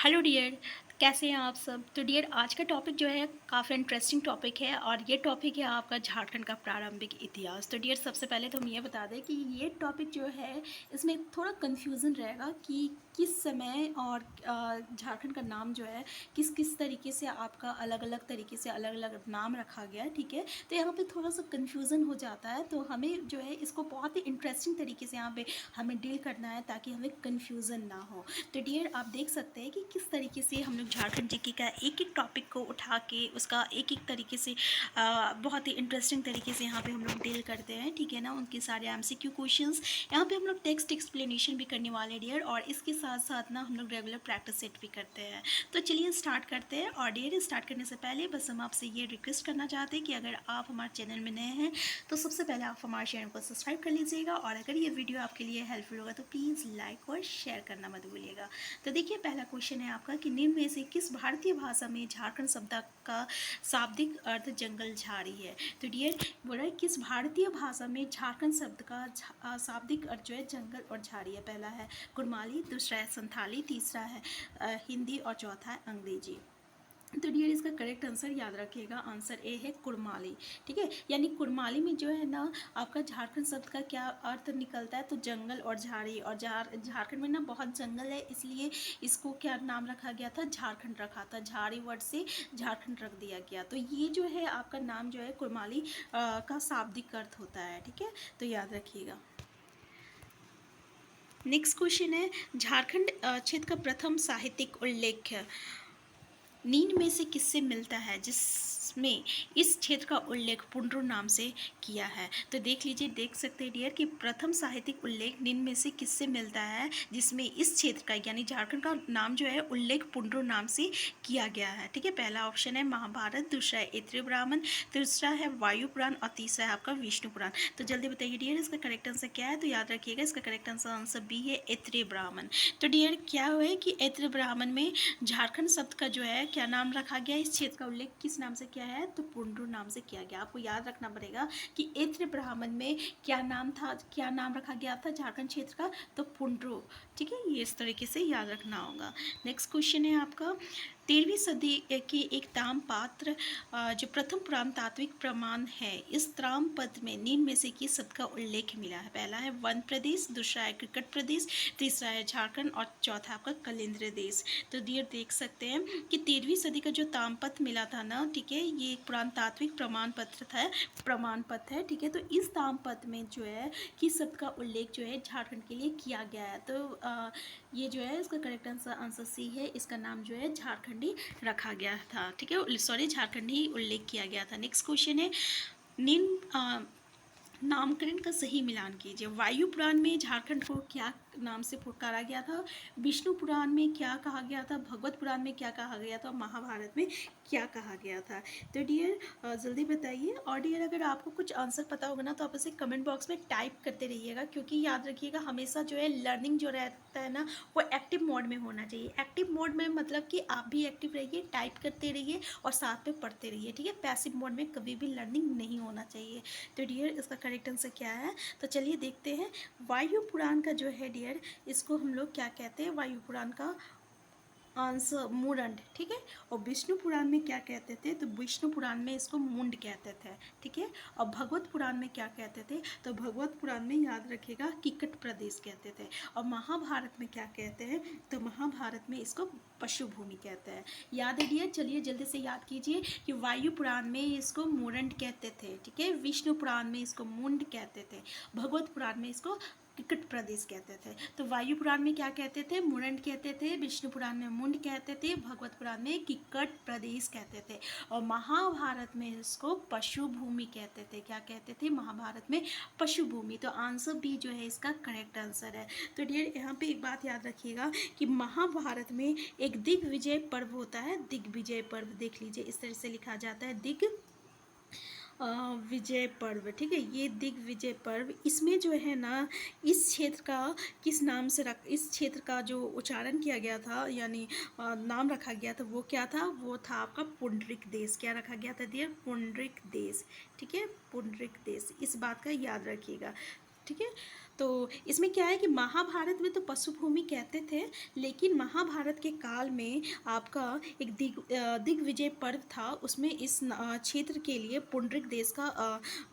Hello dear. कैसे हैं आप सब। तो डियर आज का टॉपिक जो है काफ़ी इंटरेस्टिंग टॉपिक है और ये टॉपिक है आपका झारखंड का प्रारंभिक इतिहास। तो डियर सबसे पहले तो हम ये बता दें कि ये टॉपिक जो है इसमें थोड़ा कंफ्यूजन रहेगा कि किस समय और झारखंड का नाम जो है किस किस तरीके से आपका अलग अलग तरीके से अलग अलग नाम रखा गया है। ठीक है, तो यहाँ पे थोड़ा सा कंफ्यूजन हो जाता है, तो हमें जो है इसको बहुत ही इंटरेस्टिंग तरीके से यहाँ पे हमें डील करना है ताकि हमें कंफ्यूजन ना हो। तो डियर आप देख सकते हैं कि किस तरीके से हम लोग झारखंड जीके का एक एक टॉपिक को उठा के उसका एक एक तरीके से बहुत ही इंटरेस्टिंग तरीके से यहाँ पे हम लोग डील करते हैं। ठीक है ना, उनके सारे एमसीक्यू क्वेश्चंस यहाँ पे हम लोग टेक्स्ट एक्सप्लेनेशन भी करने वाले हैं डियर, और इसके साथ साथ ना हम लोग रेगुलर प्रैक्टिस सेट भी करते हैं। तो चलिए स्टार्ट करते हैं। और डियर स्टार्ट करने से पहले बस हम आपसे ये रिक्वेस्ट करना चाहते हैं कि अगर आप हमारे चैनल में नए हैं तो सबसे पहले आप हमारे चैनल को सब्सक्राइब कर लीजिएगा, और अगर ये वीडियो आपके लिए हेल्पफुल होगा तो प्लीज़ लाइक और शेयर करना मत भूलिएगा। तो देखिए पहला क्वेश्चन है आपका कि निम्न में से किस भारतीय भाषा में झारखंड शब्द का शाब्दिक अर्थ जंगल झाड़ी है। तो डियर बोल रहा है किस भारतीय भाषा में झारखंड शब्द का शाब्दिक अर्थ जो है जंगल और झाड़ी है। पहला है कुरमाली, दूसरा है संथाली, तीसरा है हिंदी और चौथा है अंग्रेजी। तो डियर इसका करेक्ट आंसर याद रखिएगा, आंसर ए है कुरमाली। ठीक है, यानी कुरमाली में जो है ना आपका झारखंड शब्द का क्या अर्थ निकलता है, तो जंगल और झाड़ी। और झारखंड में ना बहुत जंगल है, इसलिए इसको क्या नाम रखा गया था, झारखंड रखा था। झाड़ी वर्ड से झारखंड रख दिया गया। तो ये जो है आपका नाम जो है कुरमाली का शाब्दिक अर्थ होता है। ठीक है, तो याद रखिएगा। नेक्स्ट क्वेश्चन है झारखंड क्षेत्र का प्रथम साहित्यिक उल्लेख नीन में से किससे मिलता है जिसमें इस क्षेत्र का उल्लेख पुंड्रू नाम से किया है। तो देख लीजिए, देख सकते हैं डियर कि प्रथम साहित्यिक उल्लेख नीन में से किससे मिलता है जिसमें इस क्षेत्र का यानी झारखंड का नाम जो है उल्लेख पुंड्रू नाम से किया गया है। ठीक है, पहला ऑप्शन है महाभारत, दूसरा है ऐत्रेय ब्राह्मण, तीसरा है वायु पुराण और तीसरा है आपका विष्णु पुराण। तो जल्दी बताइए डियर इसका करेक्ट आंसर क्या है। तो याद रखिएगा इसका करेक्ट आंसर बी है ऐत्रेय ब्राह्मण। तो डियर क्या हुआ है कि ऐत्रेय ब्राह्मण में झारखंड शब्द का जो है क्या नाम रखा गया, इस क्षेत्र का उल्लेख किस नाम से किया है, तो पुंड्रू नाम से किया गया। आपको याद रखना पड़ेगा कि ऐत्रेय ब्राह्मण में क्या नाम था, क्या नाम रखा गया था झारखंड क्षेत्र का, तो पुंड्रू। ठीक है, ये इस तरीके से याद रखना होगा। नेक्स्ट क्वेश्चन है आपका 13वीं सदी के एक ताम्रपात्र जो प्रथम पुरातात्विक प्रमाण है, इस ताम्रपत्र में निम्न में से किस शब्द का उल्लेख मिला है। पहला है वन प्रदेश, दूसरा है क्रिकेट प्रदेश, तीसरा है झारखंड और चौथा आपका कलिंद्र देश। तो डियर देख सकते हैं कि 13वीं सदी का जो ताम्रपत्र मिला था ना, ठीक है, ये एक पुरातात्विक प्रमाण पत्र है। ठीक है, तो इस ताम्रपत्र में जो है किस शब्द का उल्लेख जो है झारखंड के लिए किया गया है। तो ये जो है इसका करेक्ट आंसर सी है, इसका नाम जो है झारखंडी रखा गया था। ठीक है, सॉरी झारखंडी उल्लेख किया गया था। नेक्स्ट क्वेश्चन है निम्न नामकरण का सही मिलान कीजिए। वायु पुराण में झारखंड को क्या नाम से पुकारा गया था, विष्णु पुराण में क्या कहा गया था, भगवत पुराण में क्या कहा गया था, महाभारत में क्या कहा गया था। तो डियर जल्दी बताइए। और डियर अगर आपको कुछ आंसर पता होगा ना तो आप इसे कमेंट बॉक्स में टाइप करते रहिएगा, क्योंकि याद रखिएगा हमेशा जो है लर्निंग जो रहता है ना वो एक्टिव मोड में होना चाहिए। एक्टिव मोड में मतलब कि आप भी एक्टिव रहिए, टाइप करते रहिए और साथ में पढ़ते रहिए। ठीक है, पैसिव मोड में कभी भी लर्निंग नहीं होना चाहिए। तो डियर इसका करेक्ट आंसर क्या है, तो चलिए देखते हैं। वायु पुराण का जो है डियर इसको हम लोग क्या कहते हैं, वायु पुराण का आंसर मुरंड। ठीक है, और विष्णु पुराण में क्या कहते थे, तो विष्णु पुराण में इसको मुंड कहते थे। ठीक है, और भगवत पुराण में क्या कहते थे, तो भगवत पुराण में याद रखिएगा किकट प्रदेश कहते थे। और महाभारत में क्या कहते हैं, तो महाभारत में इसको पशु भूमि कहते हैं। याद है डियर, चलिए जल्दी से याद कीजिए कि वायु पुराण में इसको मुरंड कहते थे। ठीक है, विष्णु पुराण में इसको मुंड कहते थे, भगवत पुराण में इसको किकट प्रदेश कहते थे। तो वायु पुराण में क्या कहते थे, मुरंड कहते थे, विष्णु पुराण में मुंड कहते थे, भगवत पुराण में किकट प्रदेश कहते थे, और महाभारत में इसको पशु भूमि कहते थे। क्या कहते थे, महाभारत में पशु भूमि। तो आंसर बी जो है इसका करेक्ट आंसर है। तो डियर यहाँ पे एक बात याद रखिएगा कि महाभारत में एक दिग्विजय पर्व होता है, दिग्विजय पर्व देख लीजिए इस तरह से लिखा जाता है, विजय पर्व। ठीक है, ये दिग्विजय पर्व, इसमें जो है ना इस क्षेत्र का किस नाम से इस क्षेत्र का जो उच्चारण किया गया था यानी नाम रखा गया था वो क्या था, वो था आपका पुंडरिक देश। क्या रखा गया था डियर, पुंडरिक देश। ठीक है, पुंडरिक देश, इस बात का याद रखिएगा। ठीक है। तो इसमें क्या है कि महाभारत में तो पशुभूमि कहते थे, लेकिन महाभारत के काल में आपका एक दिग्विजय पर्व था, उसमें इस क्षेत्र के लिए पुंडरिक देश का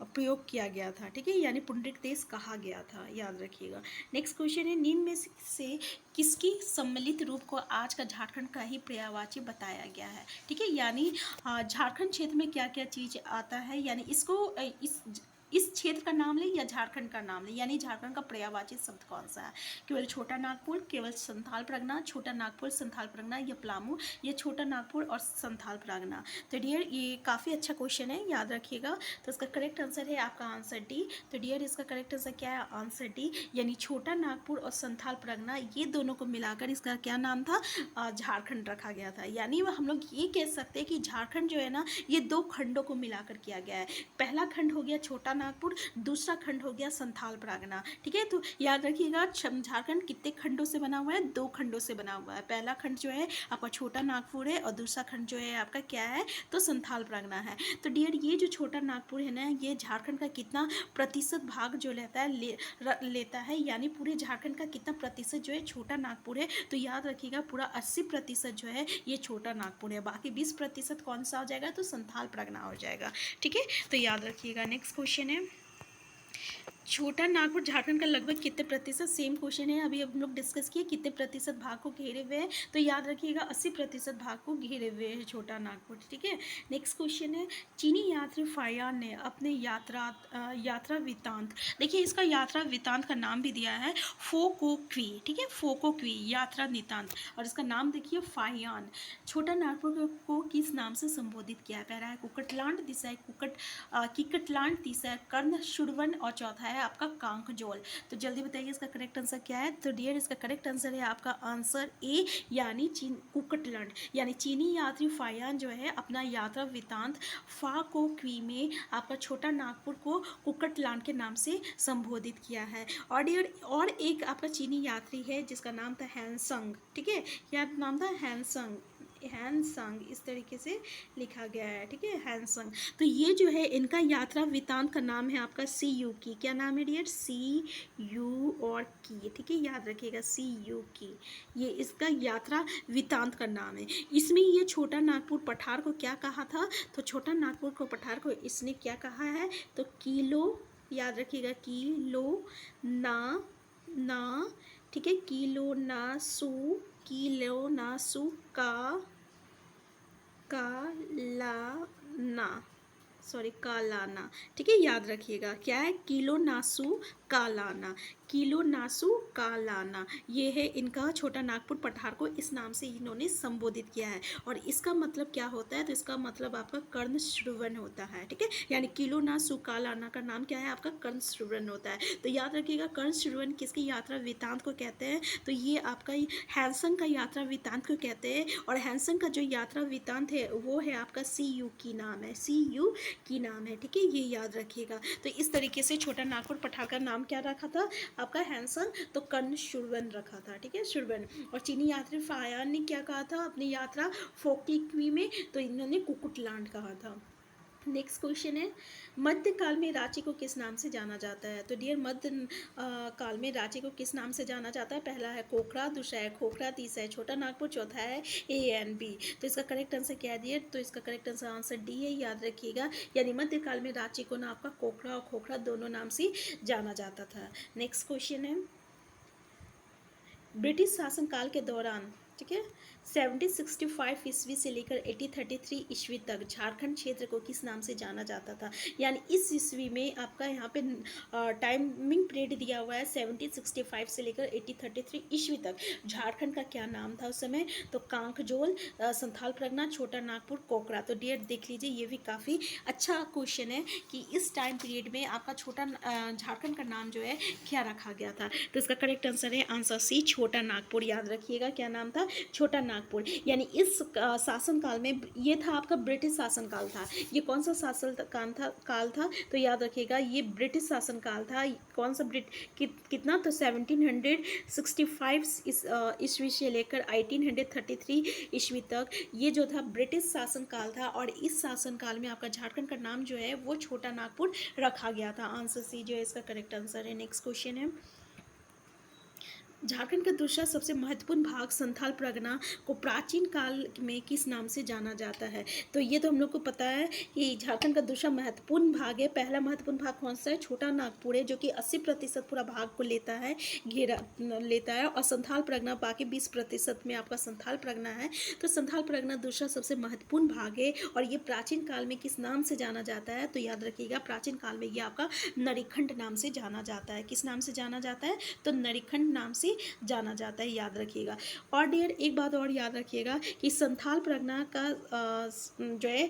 प्रयोग किया गया था। ठीक है, यानी पुंडरिक देश कहा गया था, याद रखिएगा। नेक्स्ट क्वेश्चन है, निम्न में से किसकी सम्मिलित रूप को आज का झारखंड का ही पर्यायवाची बताया गया है। ठीक है, यानी झारखंड क्षेत्र में क्या क्या चीज़ आता है, यानी इसको इस क्षेत्र का नाम ले या झारखंड का नाम ले, यानी झारखंड का पर्यायवाची शब्द कौन सा है। केवल छोटा नागपुर, केवल संथाल परगना, छोटा नागपुर, संथाल परगना या पलामू, या छोटा नागपुर और संथाल परगना। तो डियर ये काफ़ी अच्छा क्वेश्चन है, याद रखिएगा। तो इसका करेक्ट आंसर है आपका आंसर डी। तो डियर इसका करेक्ट आंसर क्या है, आंसर डी, यानी छोटा नागपुर और संथाल परगना ये दोनों को मिलाकर इसका क्या नाम था, झारखंड रखा गया था। यानी हम लोग ये कह सकते हैं कि झारखंड जो है ना, ये दो खंडों को मिलाकर किया गया है। पहला खंड हो गया छोटा नागपुर, दूसरा खंड हो गया संथाल परगना। ठीक है, तो याद रखिएगा झारखंड कितने खंडों से बना हुआ है, दो खंडों से बना हुआ है। पहला खंड जो है आपका छोटा नागपुर है और दूसरा खंड जो है आपका क्या है, तो संथाल परगना है। तो डियर ये जो छोटा नागपुर है ना, ये झारखंड का कितना प्रतिशत भाग जो लेता है लेता है, यानी पूरे झारखंड का कितना प्रतिशत जो है छोटा नागपुर है। तो याद रखिएगा पूरा 80% जो है ये छोटा नागपुर है, बाकी 20% कौन सा हो जाएगा, तो संथाल परगना हो जाएगा। ठीक है, तो याद रखिएगा। नेक्स्ट क्वेश्चन है, छोटा नागपुर झारखंड का लगभग कितने प्रतिशत, सेम क्वेश्चन है, अभी हम लोग डिस्कस किए कितने प्रतिशत भाग को घेरे हुए हैं। तो याद रखिएगा 80% भाग को घेरे हुए है छोटा नागपुर। ठीक है, नेक्स्ट क्वेश्चन है, चीनी यात्री फायान ने अपने यात्रा वृत्तांत, देखिए इसका यात्रा वृत्तांत का नाम भी दिया है फोको क्वी। ठीक है, फोको क्वी यात्रा नितांत, और इसका नाम देखिए फायान। छोटा नागपुर को किस नाम से संबोधित किया, पहला है कुकटलांड, दूसरा है किकटलांड, तीसरा है कर्ण शुरवन, और चौथा है आपका कांकजोल। तो जल्दी बताइए इसका करेक्ट आंसर क्या है। तो डियर इसका करेक्ट आंसर है आपका आंसर ए, यानी कुकटलैंड, यानी चीनी यात्री फायान जो है अपना यात्रा वृत्तांत फा को क्वी में आपका छोटा नागपुर को कुकटलैंड के नाम से संबोधित किया है। और डियर और एक आपका चीनी यात्री है जिसका नाम था हैंसंग। ठीक है, क्या नाम था, हैंसंग, हैंसंग इस तरीके से लिखा गया है। ठीक है, हैंसंग। तो ये जो है इनका यात्रा वृत्तांत का नाम है आपका सी यू की, क्या नाम है डियर, सी यू और की। ठीक है, याद रखिएगा सी यू की, ये इसका यात्रा वृत्तांत का नाम है। इसमें ये छोटा नागपुर पठार को क्या कहा था, तो छोटा नागपुर को पठार को इसने क्या कहा है, तो किलो, याद रखिएगा किलो ना, ठीक है, किलो ना सु कालाना। ठीक है, याद रखिएगा क्या है, किलो नासू कालाना, किलो नासू कालाना, ये है इनका छोटा नागपुर पठार को इस नाम से इन्होंने संबोधित किया है। और इसका मतलब क्या होता है, तो इसका मतलब आपका कर्ण श्रवण होता है। ठीक है, यानी किलो नासू कालाना का नाम क्या है, आपका कर्ण श्रवण होता है। तो याद रखिएगा कर्ण श्रवण किसकी यात्रा वृत्तांत को कहते हैं, तो ये आपका हैंसन का यात्रा वृत्तांत को कहते हैं। और हैंसन का जो यात्रा वृत्तांत है वो है आपका सी यू की नाम है, सी यू की नाम है। ठीक है, ये याद रखिएगा। तो इस तरीके से छोटा नागपुर पठार का नाम क्या रखा था आपका, हैंसन, तो कर्ण शुरवन रखा था। ठीक है, शुरवन। और चीनी यात्री फायान ने क्या कहा था अपनी यात्रा फोकिक्वी में, तो इन्होंने कुकुटलैंड कहा था। नेक्स्ट क्वेश्चन है, मध्यकाल में रांची को किस नाम से जाना जाता है। तो डियर मध्य काल में रांची को किस नाम से जाना जाता है, पहला है कोखरा, दूसरा है खोखरा, तीसरा है छोटा नागपुर, चौथा है ए एन बी। तो इसका करेक्ट आंसर क्या है डियर, तो इसका करेक्ट आंसर डी है, याद रखिएगा। यानी मध्यकाल में रांची को ना आपका कोखरा और खोखरा दोनों नाम से जाना जाता था। नेक्स्ट क्वेश्चन है, ब्रिटिश शासनकाल के दौरान, ठीक है, 1765 ईस्वी से लेकर 1833 ईस्वी तक झारखंड क्षेत्र को किस नाम से जाना जाता था। यानी इस ईस्वी में आपका यहाँ पे टाइमिंग पीरियड दिया हुआ है 1765 से लेकर 1833 ईस्वी तक। झारखंड का क्या नाम था उस समय, तो कांकजोल, संथाल परगना, छोटा नागपुर, कोकरा। तो डियर देख लीजिए ये भी काफ़ी अच्छा क्वेश्चन है कि इस टाइम पीरियड में आपका छोटा झारखंड का नाम जो है क्या रखा गया था। तो इसका करेक्ट आंसर है आंसर सी, छोटा नागपुर। याद रखिएगा क्या नाम था, छोटा नागपुर। यानी इस शासनकाल में, ये था आपका ब्रिटिश शासनकाल था। ये कौन सा शासन काल था? तो याद रखिएगा ये ब्रिटिश शासनकाल था। कौन सा कितना? तो 1765 ईस्वी से लेकर 1833 ईस्वी तक ये जो था ब्रिटिश शासनकाल था। और इस शासनकाल में आपका झारखंड का नाम जो है वो छोटा नागपुर रखा गया था। आंसर सी जो है इसका करेक्ट आंसर है। नेक्स्ट क्वेश्चन है, झारखंड का दूसरा सबसे महत्वपूर्ण भाग संथाल परगना को प्राचीन काल में किस नाम से जाना जाता है? तो ये तो हम लोग को पता है कि झारखंड का दूसरा महत्वपूर्ण भाग है। पहला महत्वपूर्ण भाग कौन सा है? छोटा नागपुर है, जो कि 80% पूरा भाग को लेता है, घेरा लेता है। और संथाल परगना बाकी 20% में आपका संथाल परगना है। तो संथाल परगना दूसरा सबसे महत्वपूर्ण भाग है। और ये प्राचीन काल में किस नाम से जाना जाता है? तो याद रखिएगा प्राचीन काल में ये आपका नरीखंड नाम से जाना जाता है। किस नाम से जाना जाता है? तो नरीखंड नाम से जाना जाता है, याद रखिएगा। और डियर एक बात और याद रखिएगा कि संथाल परगना का जो है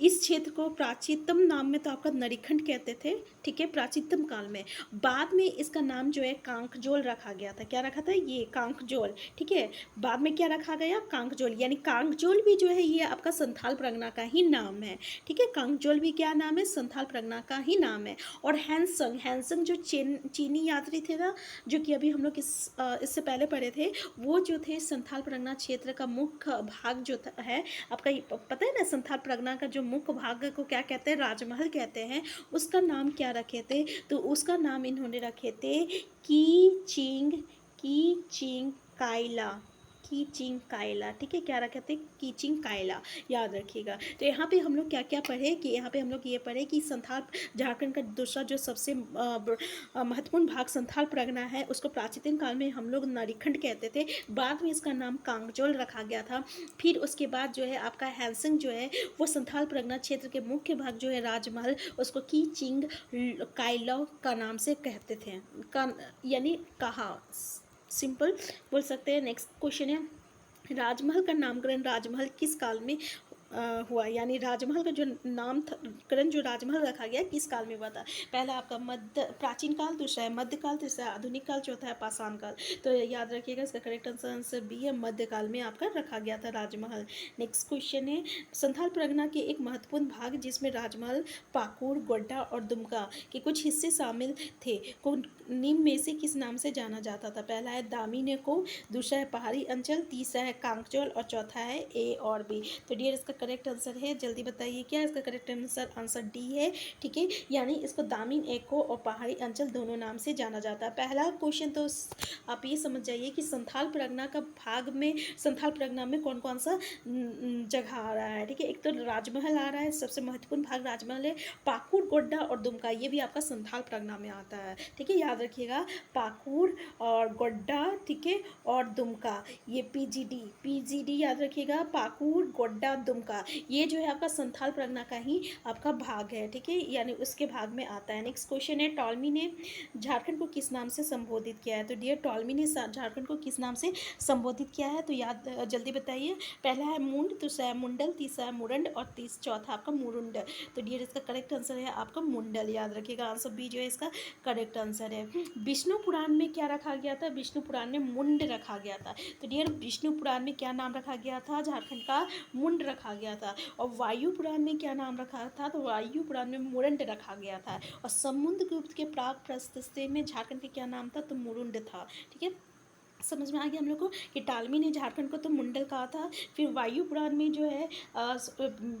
इस क्षेत्र को प्राचीनतम नाम में तो आपका नरीखंड कहते थे, ठीक है, प्राचीनतम काल में। बाद में इसका नाम जो है कांकजोल रखा गया था। क्या रखा था? ये कांकजोल, ठीक है। बाद में क्या रखा गया? कांकजोल। यानी कांकजोल भी जो है ये आपका संथाल परगना का ही नाम है, ठीक है। कांकजोल भी क्या नाम है? संथाल परगना का ही नाम है। और हैंसंग, हैंसंग जो चीनी यात्री थे ना, जो कि अभी हम लोग इससे पहले पढ़े थे, वो जो थे संथाल परगना क्षेत्र का मुख्य भाग जो है आपका, पता है ना संथाल परगना का जो मुख्य भाग को क्या कहते हैं? राजमहल कहते हैं। उसका नाम क्या रखे थे? तो उसका नाम इन्होंने रखे थे कीचिंग कायला, कीचिंग कायला, ठीक है। क्या रखे थे? कीचिंग कायला, याद रखिएगा। तो यहाँ पे हम लोग क्या क्या पढ़े कि यहाँ पे हम लोग ये पढ़े कि संथाल झारखंड का दूसरा जो सबसे महत्वपूर्ण भाग संथाल परगना है, उसको प्राचीन काल में हम लोग नरीखंड कहते थे। बाद में इसका नाम कांगजोल रखा गया था। फिर उसके बाद जो है आपका हैंसिंग जो है वो संथाल परगना क्षेत्र के मुख्य भाग जो है राजमहल, उसको कीचिंग कायला का नाम से कहते थे, यानी कहा, सिंपल बोल सकते हैं। नेक्स्ट क्वेश्चन है, राजमहल का नामकरण राजमहल किस काल में हुआ? यानी राजमहल का जो नामकरण जो राजमहल रखा गया किस काल में हुआ था? पहला आपका मध्य प्राचीन काल, दूसरा है मध्यकाल, तीसरा है आधुनिक काल, चौथा है पाषाण काल। तो याद रखिएगा इसका करेक्ट आंसर बी है, मध्यकाल में आपका रखा गया था राजमहल। नेक्स्ट क्वेश्चन है, संथाल परगना के एक महत्वपूर्ण भाग जिसमें राजमहल, पाकुड़, गोड्डा और दुमका के कुछ हिस्से शामिल थे को निम्न में से किस नाम से जाना जाता था? पहला है दामिनी को, दूसरा है पहाड़ी अंचल, तीसरा है कांकजोल और चौथा है ए और बी। तो डियर इसका करेक्ट आंसर है, जल्दी बताइए क्या इसका करेक्ट आंसर? आंसर डी है, ठीक है। यानी इसको दामिन एको और पहाड़ी अंचल दोनों नाम से जाना जाता है। पहला क्वेश्चन तो आप ये समझ जाइए कि संथाल परगना का भाग में, संथाल परगना में कौन कौन सा जगह आ रहा है, ठीक है। एक तो राजमहल आ रहा है, सबसे महत्वपूर्ण भाग राजमहल है। पाकुड़, गोड्डा और दुमका ये भी आपका संथाल परगना में आता है, ठीक है, याद रखिएगा। पाकुड़ और गोड्डा, ठीक है, और दुमका, ये पीजीडी याद रखिएगा। पाकुड़, गोड्डा, दुमका ये जो है आपका संथाल परगना का ही आपका भाग है, ठीक है, यानी उसके भाग में आता है। नेक्स्ट क्वेश्चन है, टॉलमी ने झारखंड को किस नाम से संबोधित किया है? तो डियर टॉलमी ने झारखंड को किस नाम से संबोधित किया है? तो याद जल्दी बताइए। पहला है मुंड, दूसरा है मुंडल, तीसरा है मुरंड और चौथा आपका मुरुंड। तो डियर इसका करेक्ट आंसर है आपका मुंडल, याद रखिएगा। आंसर बी जो है इसका करेक्ट आंसर है। विष्णु पुराण में क्या रखा गया था? विष्णु पुराण में मुंड रखा गया था। तो डियर विष्णु पुराण में क्या नाम रखा गया था? झारखंड का मुंड रखा गया था। और वायु पुराण में क्या नाम रखा था? तो वायु पुराण में मुरंड रखा गया था। और समुद्रगुप्त के प्राग प्रशस्ति में झारखंड का क्या नाम था? तो मुरुंड था, ठीक है। समझ में आ गया हम लोग को कि टालमी ने झारखंड को तो मुंडल कहा था। फिर वायु पुराण में जो है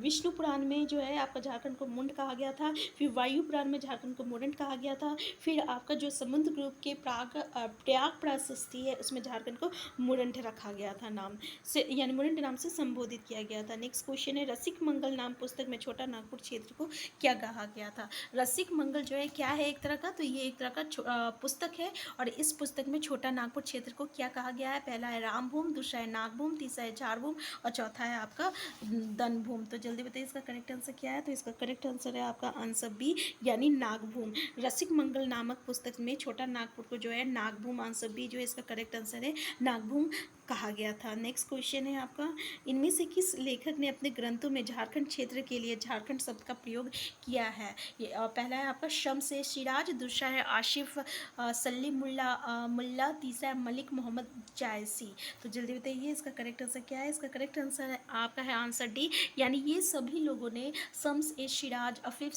विष्णु पुराण में जो है आपका झारखंड को मुंड कहा गया था। फिर वायु पुराण में झारखंड को मुरंड कहा गया था। फिर आपका जो समुद्र ग्रुप के प्रयाग प्रशस्ति है उसमें झारखंड को मुरंड रखा गया था नाम से, यानी मुरंड नाम से संबोधित किया गया था। नेक्स्ट क्वेश्चन है, रसिक मंगल नाम पुस्तक में छोटा नागपुर क्षेत्र को क्या कहा गया था? रसिक मंगल जो है क्या है एक तरह का? तो ये एक तरह का पुस्तक है। और इस पुस्तक में छोटा नागपुर क्षेत्र को क्या कहा गया है? पहला है रामभूम, दूसरा है नागभूम, तीसरा है चारभूम और चौथा है आपका दनभूम। तो जल्दी बताइए इसका करेक्ट आंसर क्या है? तो इसका करेक्ट आंसर है आपका आंसर बी, यानी नागभूम। रसिक मंगल नामक पुस्तक में छोटा नागपुर को जो है नागभूम, आंसर बी जो है इसका करेक्ट आंसर है नागभूम कहा गया था। नेक्स्ट क्वेश्चन है आपका, इनमें से किस लेखक ने अपने ग्रंथों में झारखंड क्षेत्र के लिए झारखंड शब्द का प्रयोग किया है? ये पहला है आपका शम्स ए सिराज, दूसरा है आशिफ सलीमुल्ला मुल्ला, तीसरा है मलिक मोहम्मद जायसी। तो जल्दी बताइए इसका करेक्ट आंसर क्या है? इसका करेक्ट आंसर है आपका है आंसर डी, यानी ये सभी लोगों ने शम्स ए सिराज, आफिफ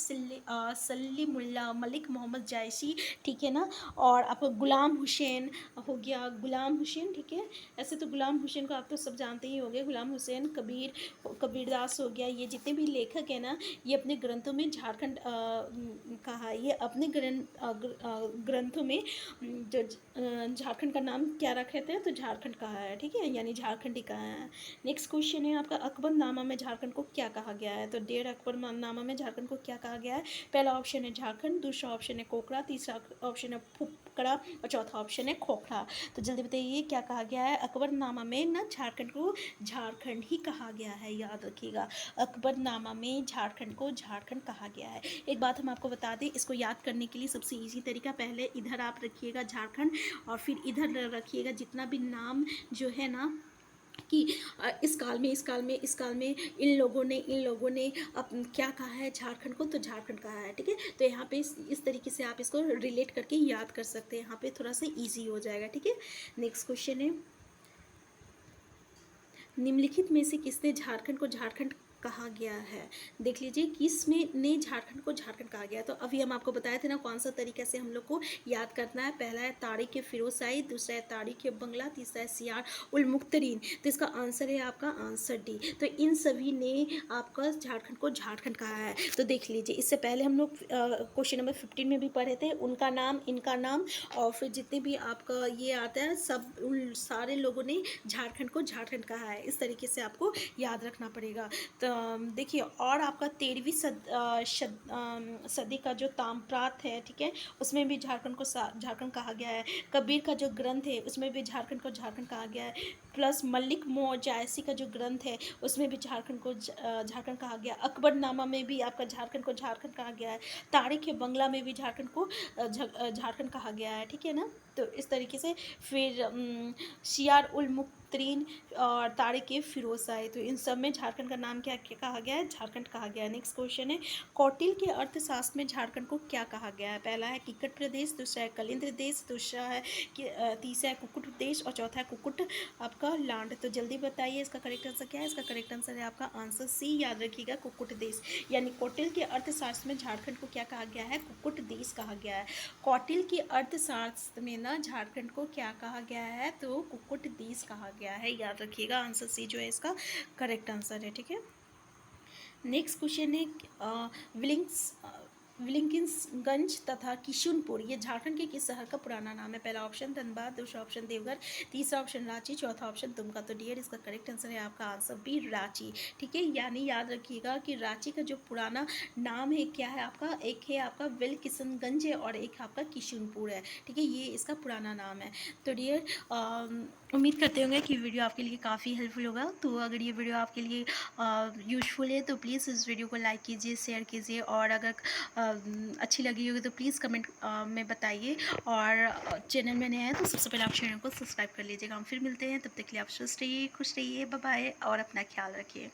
सलीमुल्ला, मलिक मोहम्मद जायसी, ठीक है ना, और आपका गुलाम हुसैन हो गया, गुलाम हुसैन, ठीक है। ऐसे तो गुलाम हुसैन को आप तो सब जानते ही होंगे, गुलाम हुसैन, कबीरदास हो गया, ये जितने भी लेखक हैं ना, ये अपने ग्रंथों में झारखंड कहा, ये अपने ग्रंथों में जो झारखंड का नाम क्या रखे थे, तो झारखंड कहा है, ठीक है, यानी झारखंड ही कहा है। नेक्स्ट क्वेश्चन है आपका, अकबरनामा में झारखंड को क्या कहा गया है? तो डेढ़ अकबरनामा में झारखंड को क्या कहा गया है? पहला ऑप्शन है झारखंड, दूसरा ऑप्शन है कोकड़ा, तीसरा ऑप्शन है फुकड़ा और चौथा ऑप्शन है खोखड़ा। तो जल्दी बताइए क्या कहा गया है? अकबरनामा में ना झारखंड को झारखंड ही कहा गया है, याद रखिएगा, अकबरनामा में झारखंड को झारखंड कहा गया है। एक बात हम आपको बता दें, इसको याद करने के लिए सबसे इजी तरीका, पहले इधर आप रखिएगा झारखंड और फिर इधर रखिएगा जितना भी नाम जो है ना कि इस काल में इन लोगों ने अब क्या कहा है झारखंड को, तो झारखंड कहा है, ठीक है। तो यहाँ पे इस तरीके से आप इसको रिलेट करके याद कर सकते हैं, यहाँ पे थोड़ा सा इजी हो जाएगा, ठीक है। नेक्स्ट क्वेश्चन है, निम्नलिखित में से किसने झारखंड को झारखंड कहा गया है? देख लीजिए किस में ने झारखंड को झारखंड कहा गया है। तो अभी हम आपको बताए थे ना कौन सा तरीके से हम लोग को याद करना है। पहला है तारिक फिरोज़शाही, दूसरा है तारिक बंगला, तीसरा है सियार उल मुख्तरीन। तो इसका आंसर है आपका आंसर डी। तो इन सभी ने आपका झारखंड को झारखंड कहा है। तो देख लीजिए इससे पहले हम लोग क्वेश्चन नंबर 15 में भी पढ़े थे, उनका नाम, इनका नाम, और फिर जितने भी आपका ये आता है सब उन सारे लोगों ने झारखंड को झारखंड कहा है। इस तरीके से आपको याद रखना पड़ेगा। तो देखिए, और आपका 13वीं सदी का जो ताम्रपाठ है, ठीक है, उसमें भी झारखंड को झारखंड कहा गया है। कबीर का जो ग्रंथ है उसमें भी झारखंड को झारखंड कहा गया है। प्लस मलिक मोहम्मद जायसी का जो ग्रंथ है उसमें भी झारखंड को झारखंड कहा गया। अकबरनामा में भी आपका झारखंड को झारखंड कहा गया है। तारिक बंगला में भी झारखंड को झारखंड कहा गया है, ठीक है ना। तो इस तरीके से फिर सियार उल मुख्तरीन और तारिक फिरोज़शाही, तो इन सब में झारखंड का नाम क्या कहा गया है? झारखंड कहा गया है। नेक्स्ट क्वेश्चन है, कौटिल्य के अर्थशास्त्र में झारखंड को क्या कहा गया है? पहला है किक्कट प्रदेश, दूसरा है कलिंद देश, दूसरा है तीसरा है कुक्कुट देश और चौथा है कुक्कुट आपका लैंड। तो जल्दी बताइए इसका करेक्ट आंसर क्या है? इसका करेक्ट आंसर है आपका आंसर सी, याद रखिएगा, कुक्कुट देश। यानी कौटिल्य के अर्थशास्त्र में झारखंड को क्या कहा गया है? कुक्कुट देश कहा गया है। कौटिल्य के अर्थशास्त्र में ना झारखंड को क्या कहा गया है? तो कुक्कुट देश कहा गया है, याद रखिएगा, आंसर सी जो है इसका करेक्ट आंसर है, ठीक है। नेक्स्ट क्वेश्चन है, विलिंग्सगंज तथा किशुनपुर ये झारखंड के किस शहर का पुराना नाम है? पहला ऑप्शन धनबाद, दूसरा ऑप्शन देवघर, तीसरा ऑप्शन रांची, चौथा ऑप्शन दुमका। तो डियर इसका करेक्ट आंसर है आपका आंसर बी, रांची, ठीक है। यानी याद रखिएगा कि रांची का जो पुराना नाम है क्या है आपका? एक है आपका विलिंग्सगंज है और एक आपका किशुनपुर है, ठीक है, ये इसका पुराना नाम है। तो डियर उम्मीद करते होंगे कि वीडियो आपके लिए काफ़ी हेल्पफुल होगा। तो अगर ये वीडियो आपके लिए यूज़फुल है तो प्लीज़ इस वीडियो को लाइक कीजिए, शेयर कीजिए, और अगर अच्छी लगी होगी तो प्लीज़ कमेंट में बताइए, और चैनल में नए हैं तो सबसे पहले आप चैनल को सब्सक्राइब कर लीजिएगा। हम फिर मिलते हैं, तब तक के लिए आप स्वस्थ रहिए, खुश रहिए, बाय बाय, और अपना ख्याल रखिए।